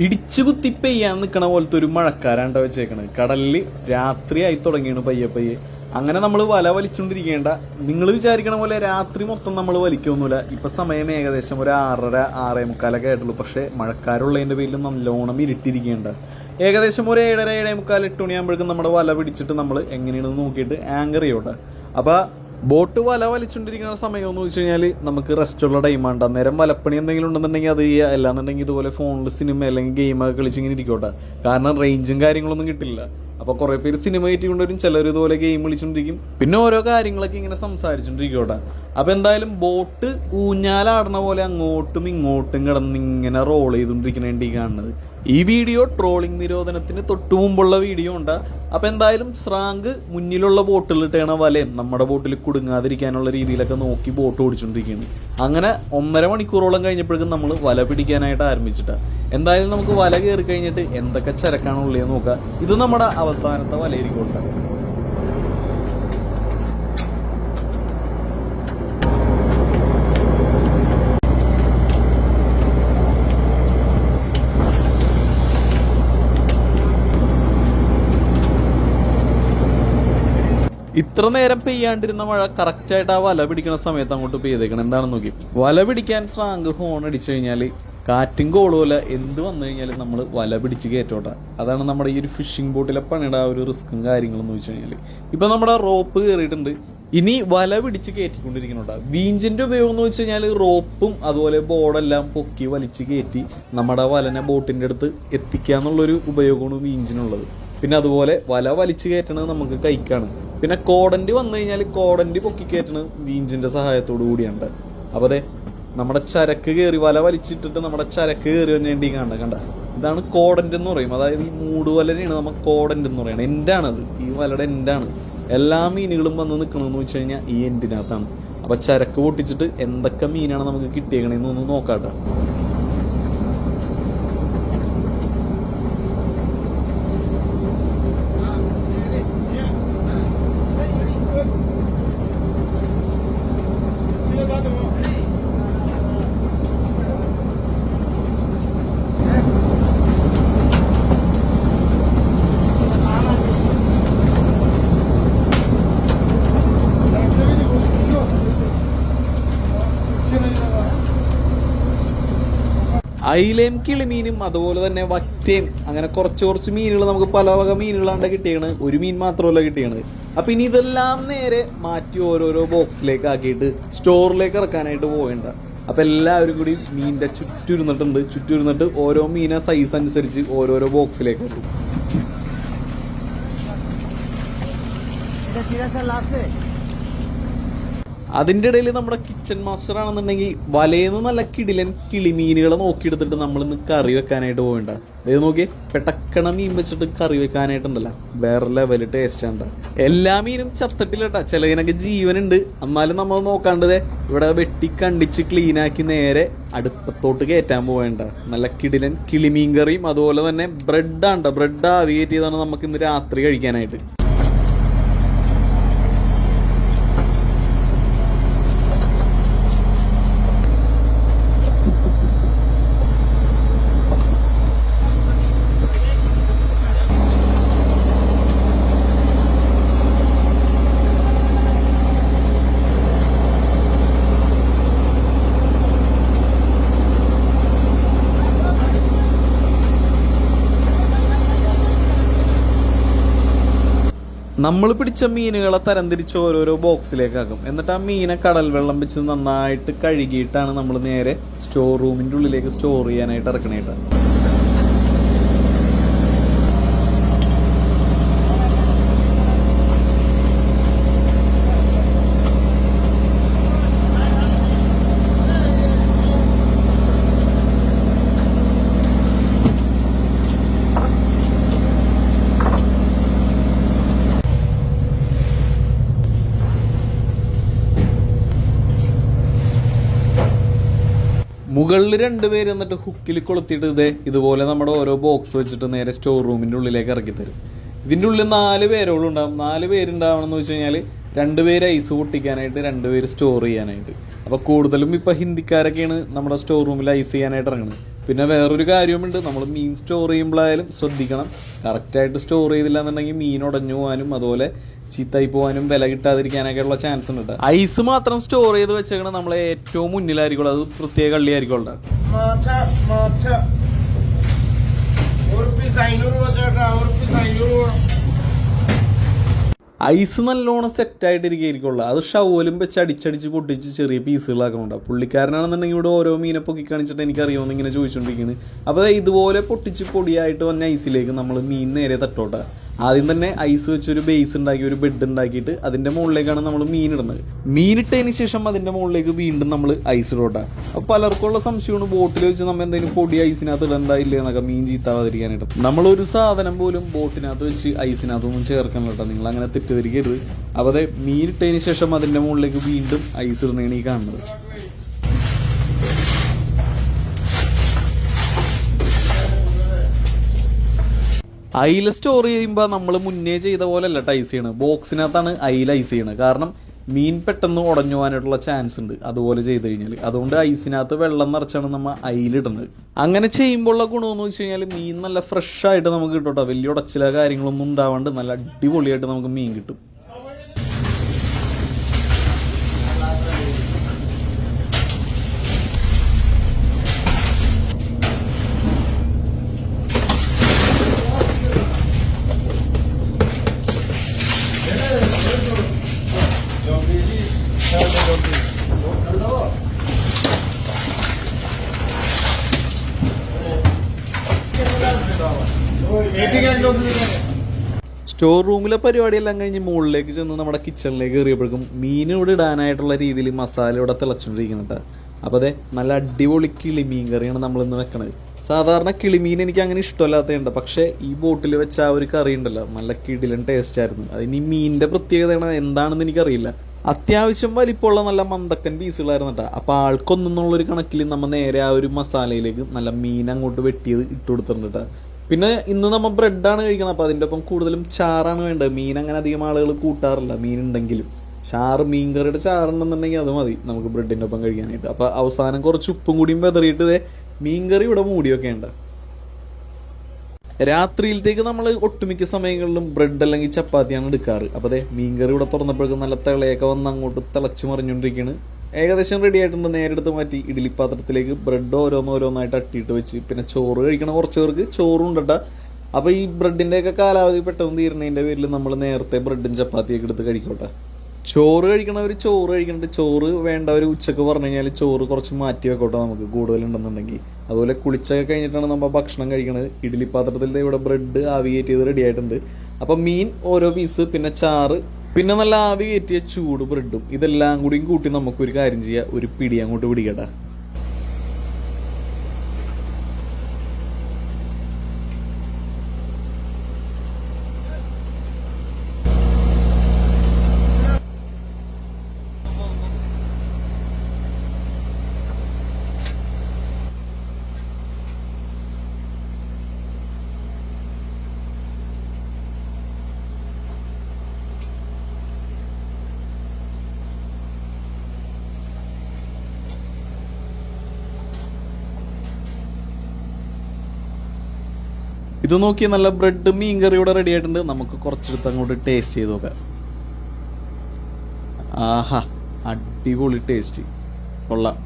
ഇടിച്ചു കുത്തി പെയ്യാൻ നിൽക്കണ പോലത്തെ ഒരു മഴക്കാരാണ്ട വെച്ചേക്കണത്. കടലിൽ രാത്രിയായി തുടങ്ങിയാണ് പയ്യെ പയ്യെ. അങ്ങനെ നമ്മൾ വല വലിച്ചുകൊണ്ടിരിക്കേണ്ട. നിങ്ങൾ വിചാരിക്കണ പോലെ രാത്രി മൊത്തം നമ്മൾ വലിക്കൊന്നുമില്ല. ഇപ്പം സമയം ഏകദേശം ഒരു 6:30 6:45 ആയിട്ടുള്ളൂ. പക്ഷേ മഴക്കാരുള്ളതിൻ്റെ പേരിൽ നല്ലോണം ഇരുട്ടിരിക്കേണ്ട. ഏകദേശം ഒരു 7:30 7:45 8 മണിയാകുമ്പോഴേക്കും നമ്മുടെ വല പിടിച്ചിട്ട് നമ്മൾ എങ്ങനെയാണെന്ന് നോക്കിയിട്ട് ആങ്കർ ചെയ്യോട്ടെ. അപ്പോൾ ബോട്ട് വല വലിച്ചുകൊണ്ടിരിക്കുന്ന സമയം എന്ന് വെച്ച് കഴിഞ്ഞാൽ നമുക്ക് റെസ്റ്റുള്ള ടൈമാണ്. അന്നേരം വലപ്പണി എന്തെങ്കിലും ഉണ്ടെന്നുണ്ടെങ്കിൽ അത് ചെയ്യുക. അല്ലാന്നുണ്ടെങ്കിൽ ഇതുപോലെ ഫോണിൽ സിനിമ അല്ലെങ്കിൽ ഗെയിമൊക്കെ കളിച്ചിങ്ങനെ ഇരിക്കോട്ടെ. കാരണം റേഞ്ചും കാര്യങ്ങളൊന്നും കിട്ടില്ല. അപ്പോൾ കുറേ പേര് സിനിമ കയറ്റിക്കൊണ്ടുവരും, ചിലർ ഇതുപോലെ ഗെയിം വിളിച്ചുകൊണ്ടിരിക്കും, പിന്നെ ഓരോ കാര്യങ്ങളൊക്കെ ഇങ്ങനെ സംസാരിച്ചുകൊണ്ടിരിക്കോട്ടെ. അപ്പോൾ എന്തായാലും ബോട്ട് ഊഞ്ഞാലാടണ പോലെ അങ്ങോട്ടും ഇങ്ങോട്ടും കിടന്ന് ഇങ്ങനെ റോൾ ചെയ്തുകൊണ്ടിരിക്കണേണ്ടി കാണുന്നത്. ഈ വീഡിയോ ട്രോളിംഗ് നിരോധനത്തിന് തൊട്ടു മുമ്പുള്ള വീഡിയോ ഉണ്ട്. അപ്പോൾ എന്തായാലും സ്രാങ്ക് മുന്നിലുള്ള ബോട്ടിലിട്ടേണ വലയും നമ്മുടെ ബോട്ടിൽ കുടുങ്ങാതിരിക്കാനുള്ള രീതിയിലൊക്കെ നോക്കി ബോട്ട് ഓടിച്ചുകൊണ്ടിരിക്കുകയാണ്. അങ്ങനെ 1.5 മണിക്കൂറോളം കഴിഞ്ഞപ്പോഴേക്കും നമ്മൾ വല പിടിക്കാനായിട്ട് ആരംഭിച്ചിട്ടാണ്. എന്തായാലും നമുക്ക് വല കയറി കഴിഞ്ഞിട്ട് എന്തൊക്കെ ചരക്കാണുള്ളതെന്ന് നോക്കാം. ഇത് നമ്മുടെ അവസാനത്തെ വലയിരിക്കോട്ടെ. ഇത്ര നേരം പെയ്യാണ്ടിരുന്ന മഴ കറക്റ്റായിട്ട് ആ വല പിടിക്കുന്ന സമയത്ത് അങ്ങോട്ട് പെയ്തേക്കണം. എന്താണെന്ന് നോക്കി. വല പിടിക്കാൻ സ്രാങ്ക് ഹോൺ അടിച്ചു കഴിഞ്ഞാൽ കാറ്റും കോളുമല്ല എന്ത് വന്നു കഴിഞ്ഞാലും നമ്മൾ വല പിടിച്ച് കയറ്റോട്ടെ. അതാണ് നമ്മുടെ ഈ ഒരു ഫിഷിംഗ് ബോട്ടിലെ പണിയുടെ ആ ഒരു റിസ്ക്കും കാര്യങ്ങളെന്ന് വെച്ച് കഴിഞ്ഞാൽ. ഇപ്പം നമ്മുടെ റോപ്പ് കയറിയിട്ടുണ്ട്. ഇനി വല പിടിച്ച് കയറ്റിക്കൊണ്ടിരിക്കുന്നുണ്ട്. വീഞ്ചിൻ്റെ ഉപയോഗം എന്ന് വെച്ച് കഴിഞ്ഞാൽ റോപ്പും അതുപോലെ ബോർഡെല്ലാം പൊക്കി വലിച്ച് കയറ്റി നമ്മുടെ വലനെ ബോട്ടിൻ്റെ അടുത്ത് എത്തിക്കുക എന്നുള്ളൊരു ഉപയോഗമാണ് വീഞ്ചിനുള്ളത്. പിന്നെ അതുപോലെ വല വലിച്ചു കയറ്റണത് നമുക്ക് കൈക്കാണ്. പിന്നെ കോടൻ്റ് വന്നു കഴിഞ്ഞാൽ കോടൻ്റ് പൊക്കി കയറ്റണത് വീഞ്ചിൻ്റെ സഹായത്തോടു കൂടിയുണ്ട്. അപ്പോൾ അതെ നമ്മുടെ ചരക്ക് കയറി വല വലിച്ചിട്ടിട്ട് നമ്മുടെ ചരക്ക് കയറി വന്നേണ്ടി കണ്ട ഇതാണ് കോടൻ്റ് എന്ന് പറയും. അതായത് ഈ മൂടുവലനെയാണ് നമ്മൾ കോടൻ്റ് എന്ന് പറയുന്നത്. എൻഡാണത്, ഈ വലയുടെ എൻഡാണ്. എല്ലാ മീനുകളും വന്ന് നിൽക്കണമെന്ന് വെച്ച് കഴിഞ്ഞാൽ ഈ എൻഡിനകത്താണ്. അപ്പോൾ ചരക്ക് പൊട്ടിച്ചിട്ട് എന്തൊക്കെ മീനാണ് നമുക്ക് കിട്ടിയേക്കണേന്ന് ഒന്ന് നോക്കാട്ടോ. അയിലയും കിളിമീനും അതുപോലെ തന്നെ വറ്റയും അങ്ങനെ കുറച്ച് മീനുകൾ നമുക്ക് പല വക മീനുകളാണ്ട് കിട്ടിയാണ്. ഒരു മീൻ മാത്രമല്ല കിട്ടിയാണ്. അപ്പം ഇനി ഇതെല്ലാം നേരെ മാറ്റി ഓരോരോ ബോക്സിലേക്ക് ആക്കിയിട്ട് സ്റ്റോറിലേക്ക് ഇറക്കാനായിട്ട് പോകേണ്ട. അപ്പം എല്ലാവരും കൂടി മീനിൻ്റെ ചുറ്റുരുന്നിട്ട് ഓരോ മീനെ സൈസ് അനുസരിച്ച് ഓരോരോ ബോക്സിലേക്ക് ഇട്ടു. അതിൻ്റെ ഇടയിൽ നമ്മുടെ കിച്ചൺ മാസ്റ്റർ ആണെന്നുണ്ടെങ്കിൽ വലയെന്ന് നല്ല കിടിലൻ കിളിമീനുകളെ നോക്കിയെടുത്തിട്ട് നമ്മളിന്ന് കറി വെക്കാനായിട്ട് പോകണ്ട. ഇത് നോക്കി പെട്ടക്കണ മീൻ വെച്ചിട്ട് കറി വെക്കാനായിട്ടുണ്ടല്ലോ, വേറെ ലെവൽ ടേസ്റ്റ് ഉണ്ട്. എല്ലാ മീനും ചത്തട്ടില്ലട്ടാ, ചിലതിനൊക്കെ ജീവനുണ്ട്. എന്നാലും നമ്മൾ നോക്കാണ്ടത് ഇവിടെ വെട്ടി കണ്ടിച്ച് ക്ലീനാക്കി നേരെ അടുപ്പത്തോട്ട് കയറ്റാൻ പോകേണ്ട. നല്ല കിടിലൻ കിളിമീൻ കറിയും അതുപോലെ തന്നെ ബ്രെഡ് ആവിയേറ്റ് ചെയ്താണ് നമുക്ക് ഇന്ന് രാത്രി കഴിക്കാനായിട്ട്. നമ്മൾ പിടിച്ച മീനുകളെ തരംതിരിച്ച് ഓരോരോ ബോക്സിലേക്കാക്കും. എന്നിട്ട് ആ മീനെ കടൽ വെള്ളം വെച്ച് നന്നായിട്ട് കഴുകിയിട്ടാണ് നമ്മൾ നേരെ സ്റ്റോർ റൂമിൻ്റെ ഉള്ളിലേക്ക് സ്റ്റോർ ചെയ്യാനായിട്ട് ഇറക്കണേട്ടാ. മുകളിൽ 2 പേര് എന്നിട്ട് ഹുക്കിൽ കൊളുത്തിയിട്ട് ഇതുപോലെ നമ്മുടെ ഓരോ ബോക്സ് വെച്ചിട്ട് നേരെ സ്റ്റോർ റൂമിൻ്റെ ഉള്ളിലേക്ക് ഇറക്കി തരും. ഇതിൻ്റെ ഉള്ളിൽ 4 പേരോളം ഉണ്ടാവും. 4 പേരുണ്ടാവണമെന്ന് വെച്ച് കഴിഞ്ഞാൽ 2 പേര് ഐസ് പൊട്ടിക്കാനായിട്ട്, 2 പേര് സ്റ്റോർ ചെയ്യാനായിട്ട്. അപ്പോൾ കൂടുതലും ഇപ്പോൾ ഹിന്ദിക്കാരൊക്കെയാണ് നമ്മുടെ സ്റ്റോർ റൂമിൽ ഐസ് ചെയ്യാനായിട്ട് ഇറങ്ങുന്നത്. പിന്നെ വേറൊരു കാര്യമുണ്ട്, നമ്മൾ മീൻ സ്റ്റോർ ചെയ്യുമ്പോഴായാലും ശ്രദ്ധിക്കണം. കറക്റ്റായിട്ട് സ്റ്റോർ ചെയ്തില്ല എന്നുണ്ടെങ്കിൽ മീൻ ഉടഞ്ഞു പോകാനും അതുപോലെ ചീത്തായി പോകാനും വില കിട്ടാതിരിക്കാനൊക്കെ ഉള്ള ചാൻസ് ഉണ്ട്. ഐസ് മാത്രം സ്റ്റോർ ചെയ്ത് വെച്ചേക്കണം നമ്മളെ ഏറ്റവും മുന്നിലായിരിക്കും, അത് പ്രത്യേക കള്ളിയായിരിക്കും. ഐസ് നല്ലോണം സെറ്റായിട്ടിരിക്കുള്ളൂ. അത് ഷവലും വെച്ച് അടിച്ചടിച്ച് പൊട്ടിച്ച് ചെറിയ പീസുകളാക്കുന്നുണ്ടാവും. പുള്ളിക്കാരനാണെന്നുണ്ടെങ്കിൽ ഇവിടെ ഓരോ മീനെ പൊക്കി കാണിച്ചിട്ട് എനിക്കറിയാമെന്ന് ഇങ്ങനെ ചോദിച്ചുകൊണ്ടിരിക്കുന്നത്. അപ്പോൾ ഇതുപോലെ പൊട്ടിച്ച് പൊടിയായിട്ട് വന്ന ഐസിലേക്ക് നമ്മൾ മീൻ നേരെ തട്ടോട്ടെ. ആദ്യം തന്നെ ഐസ് വെച്ചൊരു ബേസ് ഉണ്ടാക്കി ഒരു ബെഡ് ഉണ്ടാക്കിയിട്ട് അതിൻ്റെ മുകളിലേക്കാണ് നമ്മൾ മീൻ ഇടുന്നത്. മീനിട്ടതിന് ശേഷം അതിൻ്റെ മുകളിലേക്ക് വീണ്ടും നമ്മൾ ഐസ് ഇടോട്ടെ. അപ്പോൾ പലർക്കുള്ള സംശയമാണ് ബോട്ടിൽ വെച്ച് നമ്മൾ എന്തെങ്കിലും പൊടി ഐസിനകത്ത് ഇടണ്ടായില്ലേ എന്നൊക്കെ, മീൻ ചീത്താവാതിരിക്കാനായിട്ട്. നമ്മളൊരു സാധനം പോലും ബോട്ടിനകത്ത് വെച്ച് ഐസിനകത്തൊന്നും ചേർക്കണം കേട്ടോ, നിങ്ങൾ അങ്ങനെ തെറ്റിദ്ധരിക്കരുത്. അപ്പോൾ മീനിട്ടതിന് ശേഷം അതിൻ്റെ മുകളിലേക്ക് വീണ്ടും ഐസ് ഇടുന്നതാണ് ഈ കാണുന്നത്. അയില സ്റ്റോർ ചെയ്യുമ്പോൾ നമ്മൾ മുന്നേ ചെയ്ത പോലെ അല്ല ഐസ് ചെയ്യണം, ബോക്സിനകത്താണ് അയില ഐസ് ചെയ്യണത്. കാരണം മീൻ പെട്ടെന്ന് ഉടഞ്ഞു പോകാനായിട്ടുള്ള ചാൻസ് ഉണ്ട് അതുപോലെ ചെയ്ത് കഴിഞ്ഞാൽ. അതുകൊണ്ട് ഐസിനകത്ത് വെള്ളം നിറച്ചാണ് നമ്മൾ അയിലിടുന്നത്. അങ്ങനെ ചെയ്യുമ്പോഴുള്ള ഗുണമെന്ന് വെച്ച് കഴിഞ്ഞാൽ മീൻ നല്ല ഫ്രഷ് ആയിട്ട് നമുക്ക് കിട്ടും കേട്ടോ. വലിയ ഉടച്ചില കാര്യങ്ങളൊന്നും ഉണ്ടാവാണ്ട് നല്ല അടിപൊളിയായിട്ട് നമുക്ക് മീൻ കിട്ടും. സ്റ്റോർ റൂമിലെ പരിപാടിയെല്ലാം കഴിഞ്ഞ് മുകളിലേക്ക് ചെന്ന് നമ്മുടെ കിച്ചണിലേക്ക് കയറിയപ്പോഴേക്കും മീൻ ഇവിടെ ഇടാനായിട്ടുള്ള രീതിയിൽ മസാല ഇവിടെ തിളച്ചുകൊണ്ടിരിക്കുന്നുണ്ട്. അപ്പോൾ അതെ നല്ല അടിപൊളി കിളിമീൻ കറിയാണ് നമ്മളിന്ന് വെക്കണത്. സാധാരണ കിളിമീൻ എനിക്ക് അങ്ങനെ ഇഷ്ടമല്ലാത്തതുണ്ട്, പക്ഷേ ഈ ബോട്ടിൽ വെച്ച ആ ഒരു കറി ഉണ്ടല്ലോ നല്ല കിടിലൻ ടേസ്റ്റ് ആയിരുന്നു. അതിന് ഈ മീനിൻ്റെ പ്രത്യേകതയാണ് എന്താണെന്ന് എനിക്കറിയില്ല. അത്യാവശ്യം വലിപ്പമുള്ള നല്ല മന്തക്കൻ പീസുകളായിരുന്നു കേട്ടോ. അപ്പോൾ ആൾക്കൊന്നെന്നുള്ളൊരു കണക്കിൽ നമ്മൾ നേരെ ആ ഒരു മസാലയിലേക്ക് നല്ല മീൻ അങ്ങോട്ട് വെട്ടിയത് ഇട്ട് കൊടുത്തിട്ടുണ്ട് കേട്ടോ. പിന്നെ ഇന്ന് നമ്മൾ ബ്രെഡാണ് കഴിക്കുന്നത്, അപ്പോൾ അതിൻ്റെ ഒപ്പം കൂടുതലും ചാറാണ് വേണ്ടത്. മീൻ അങ്ങനെ അധികം ആളുകൾ കൂട്ടാറില്ല, മീൻ ഉണ്ടെങ്കിലും ചാറ് മീൻ കറിയുടെ ചാറുണ്ടെന്നുണ്ടെങ്കിൽ അത് മതി നമുക്ക് ബ്രെഡിൻ്റെ ഒപ്പം കഴിക്കാനായിട്ട്. അപ്പോൾ അവസാനം കുറച്ച് ഉപ്പും കൂടിയും വെതറിയിട്ട് മീൻ കറി ഇവിടെ മൂടിയൊക്കെ ഉണ്ട്. രാത്രിയിലത്തേക്ക് നമ്മൾ ഒട്ടുമിക്ക സമയങ്ങളിലും ബ്രെഡ് അല്ലെങ്കിൽ ചപ്പാത്തിയാണ് എടുക്കാറ്. അപ്പോൾ മീൻ കറി ഇവിടെ തുറന്നപ്പോഴേക്കും നല്ല തിളയൊക്കെ വന്ന് അങ്ങോട്ട് തിളച്ച് മറിഞ്ഞുകൊണ്ടിരിക്കുകയാണ്. ഏകദേശം റെഡി ആയിട്ടുണ്ട്. നേരെടുത്ത് മാറ്റി ഇഡ്ഡലി പാത്രത്തിലേക്ക് ബ്രെഡ് ഓരോന്നോരോന്നായിട്ട് അട്ടിയിട്ട് വെച്ച്, പിന്നെ ചോറ് കഴിക്കണ കുറച്ച് പേർക്ക് ചോറും ഉണ്ടട്ട. അപ്പോൾ ഈ ബ്രെഡിൻ്റെയൊക്കെ കാലാവധി പെട്ടെന്ന് തീരണതിൻ്റെ പേരിൽ നമ്മൾ നേരത്തെ ബ്രെഡും ചപ്പാത്തിയൊക്കെ എടുത്ത് കഴിക്കോട്ടെ. ചോറ് കഴിക്കണവർ ചോറ് കഴിക്കണുണ്ട്, ചോറ് വേണ്ടവർ ഉച്ചക്ക് പറഞ്ഞു കഴിഞ്ഞാൽ ചോറ് കുറച്ച് മാറ്റി വെക്കോട്ടെ നമുക്ക് കൂടുതലുണ്ടെന്നുണ്ടെങ്കിൽ. അതുപോലെ കുളിച്ചൊക്കെ കഴിഞ്ഞിട്ടാണ് നമ്മൾ ഭക്ഷണം കഴിക്കണത്. ഇഡ്ഡലി പാത്രത്തിൽ ഇവിടെ ബ്രെഡ് ആവി കയറ്റിയത് റെഡി ആയിട്ടുണ്ട്. അപ്പം മീൻ ഓരോ പീസ്, പിന്നെ ചാറ്, പിന്നെ നല്ല ആവി കയറ്റിയ ചൂട് ബ്രെഡും, ഇതെല്ലാം കൂടിയും കൂട്ടി നമുക്കൊരു കാര്യം ചെയ്യാം, ഒരു പിടി അങ്ങോട്ട് പിടിക്കട്ടെ. ഇത് നോക്കി നല്ല ബ്രെഡ് മീൻ കറി ഇവിടെ റെഡി ആയിട്ടുണ്ട്. നമുക്ക് കുറച്ചെടുത്ത് അങ്ങോട്ട് ടേസ്റ്റ് ചെയ്ത് നോക്കാം. ആഹാ, അടിപൊളി ടേസ്റ്റ്, കൊള്ളാം.